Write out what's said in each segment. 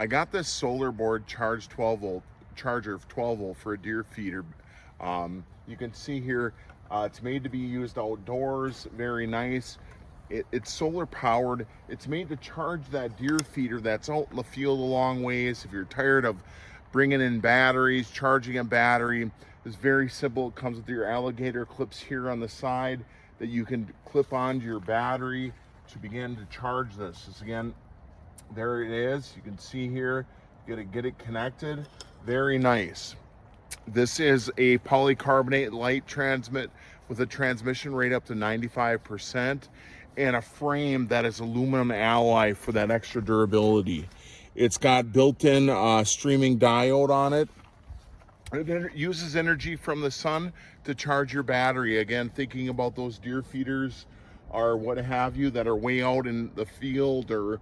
I got this solar board charged 12 volt charger of 12 volt for a deer feeder. You can see here, it's made to be used outdoors, very nice. It's solar powered. It's made to charge that deer feeder that's out in the field a long ways. If you're tired of bringing in batteries, charging a battery, it's very simple. It comes with your alligator clips here on the side that you can clip onto your battery to begin to charge this. This again, there it is. You can see here, get it connected. Very nice. This is a polycarbonate light transmit with a transmission rate up to 95% and a frame that is aluminum alloy for that extra durability. It's got built-in streaming diode on it. It uses energy from the sun to charge your battery. Again, thinking about those deer feeders or what have you that are way out in the field or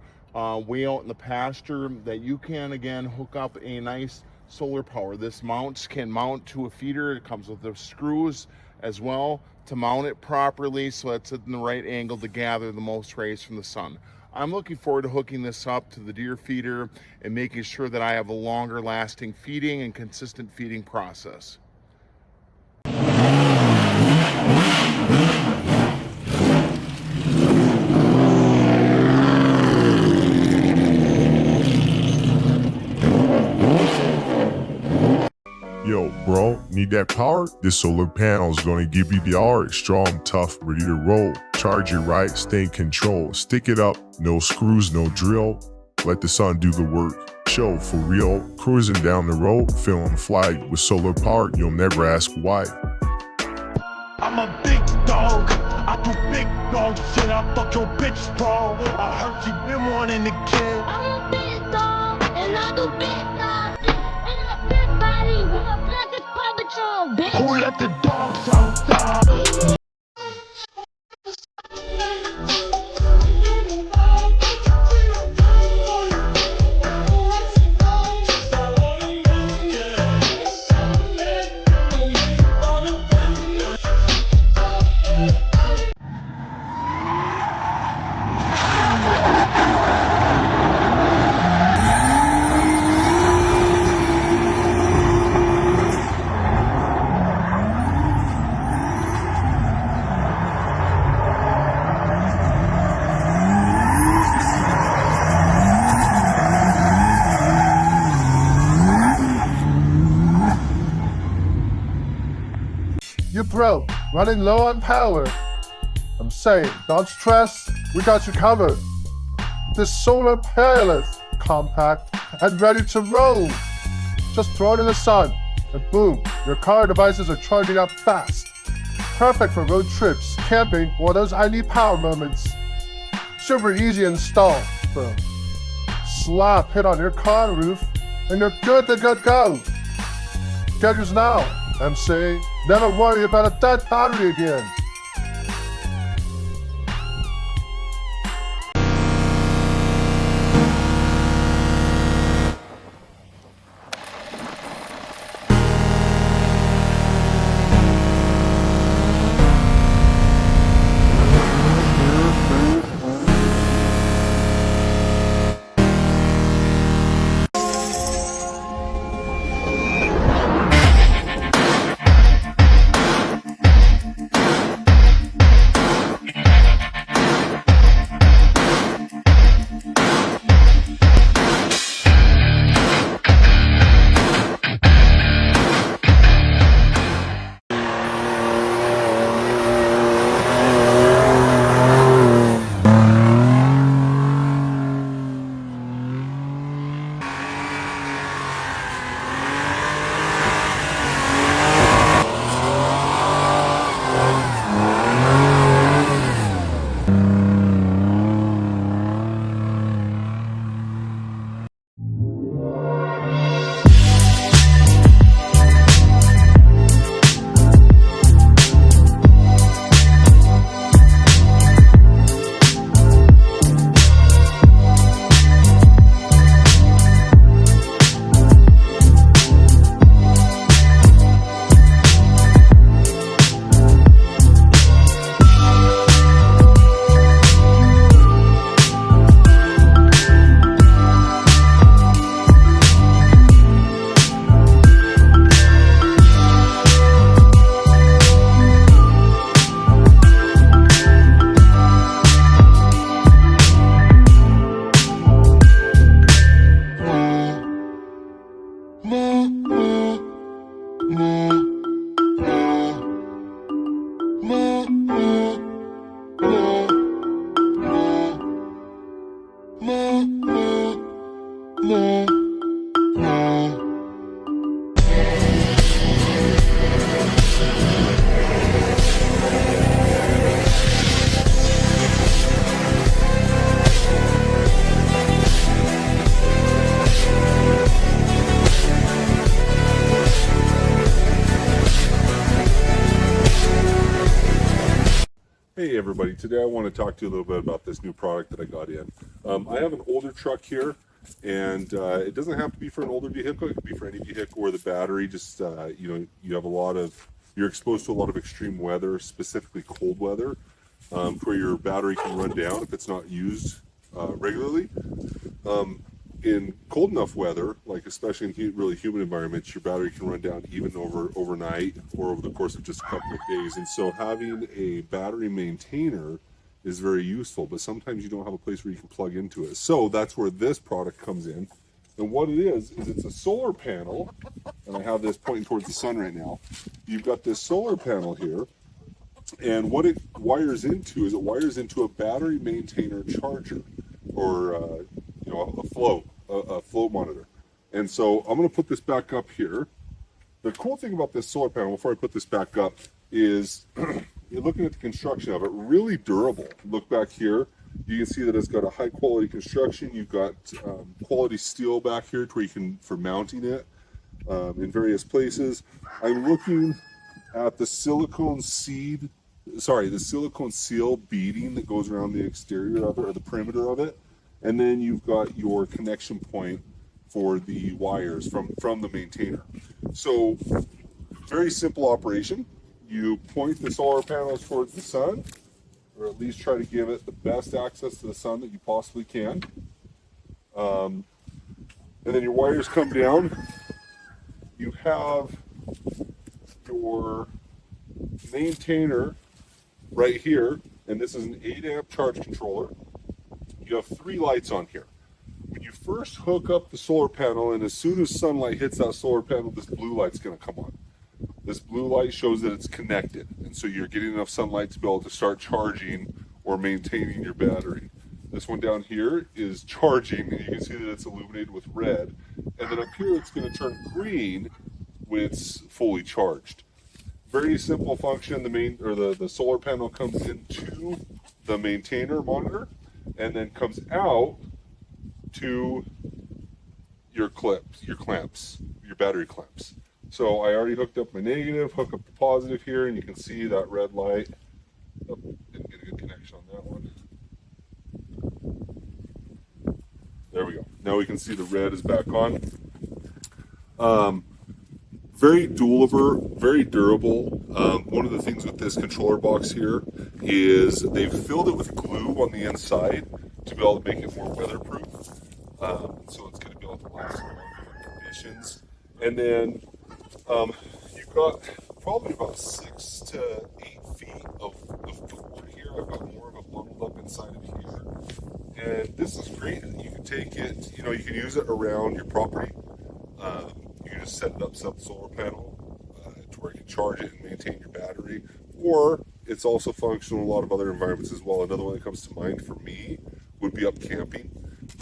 way out in the pasture, that you can again hook up a nice solar power. This can mount to a feeder. It comes with the screws as well to mount it properly so it's in the right angle to gather the most rays from the sun. I'm looking forward to hooking this up to the deer feeder and making sure that I have a longer lasting feeding and consistent feeding process. Yo, bro, need that power? This solar panel is gonna give you the hour. Strong, tough, ready to roll. Charge it right, stay in control. Stick it up, no screws, no drill. Let the sun do the work. Show for real. Cruising down the road, feeling fly. With solar power, you'll never ask why. I'm a big dog. I do big dog shit. I fuck your bitch, bro. I heard you been wanting to kill. I'm a big dog, and I do big dog shit. And a big body with a plastic Paw Patrol, bitch. Who let the dogs outside? You're broke, running low on power. I'm saying, don't stress, we got you covered. This solar peerless, compact, and ready to roll. Just throw it in the sun, and boom, your car devices are charging up fast. Perfect for road trips, camping, or those I need power moments. Super easy install, bro. Slap it on your car roof, and you're good to go. Get yours now, MC. Never worry about a dead battery again. everybody. Today I want to talk to you a little bit about this new product that I got in. I have an older truck here, and it doesn't have to be for an older vehicle. It could be for any vehicle where the battery just, you have you're exposed to a lot of extreme weather, specifically cold weather, where your battery can run down if it's not used regularly. In cold enough weather, like especially in really humid environments, your battery can run down even overnight or over the course of just a couple of days. And so having a battery maintainer is very useful, but sometimes you don't have a place where you can plug into it. So that's where this product comes in. And what it is it's a solar panel, and I have this pointing towards the sun right now. You've got this solar panel here, and what it wires into is it wires into a battery maintainer charger, or a float monitor. And so I'm going to put this back up here. The cool thing about this solar panel, before I put this back up, is you're looking at the construction of it, really durable. Look back here, you can see that it's got a high quality construction. You've got quality steel back here where you can, for mounting it in various places. I'm looking at the silicone seal beading that goes around the exterior of it, or the perimeter of it. And then you've got your connection point for the wires from the maintainer. So very simple operation. You point the solar panels towards the sun, or at least try to give it the best access to the sun that you possibly can. And then your wires come down. You have your maintainer right here, and this is an 8 amp charge controller. You have 3 lights on here. When you first hook up the solar panel, and as soon as sunlight hits that solar panel, this blue light's going to come on. This blue light shows that it's connected, and so you're getting enough sunlight to be able to start charging or maintaining your battery. This one down here is charging, and you can see that it's illuminated with red. And then up here, it's going to turn green when it's fully charged. Very simple function. The solar panel comes into the maintainer monitor, and then comes out to your clamps, your battery clamps. So I already hooked up my negative, hook up the positive here, and you can see that red light. Oh, didn't get a good connection on that one. There we go. Now we can see the red is back on. Very very durable. One of the things with this controller box here is they've filled it with glue on the inside to be able to make it more weatherproof. So it's going to be able to last in all different conditions. And then you've got probably about 6 to 8 feet of cord here. I've got more of it bundled up inside of here. And this is great. You can take it, you can use it around your property. You can just set it up, set the solar panel to where you can charge it and maintain your battery. Or it's also functional in a lot of other environments as well. Another one that comes to mind for me would be up camping,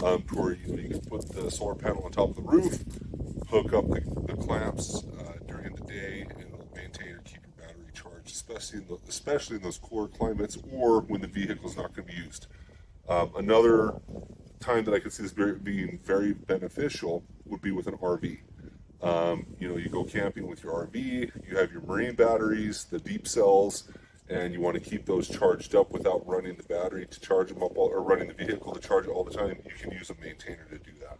where you can put the solar panel on top of the roof, hook up the clamps during the day, and it'll maintain or keep your battery charged, especially in those cooler climates or when the vehicle is not going to be used. Another time that I could see this being very beneficial would be with an RV. You go camping with your RV, you have your marine batteries, the deep cells, and you want to keep those charged up without running the battery to charge them up, or running the vehicle to charge it all the time. You can use a maintainer to do that.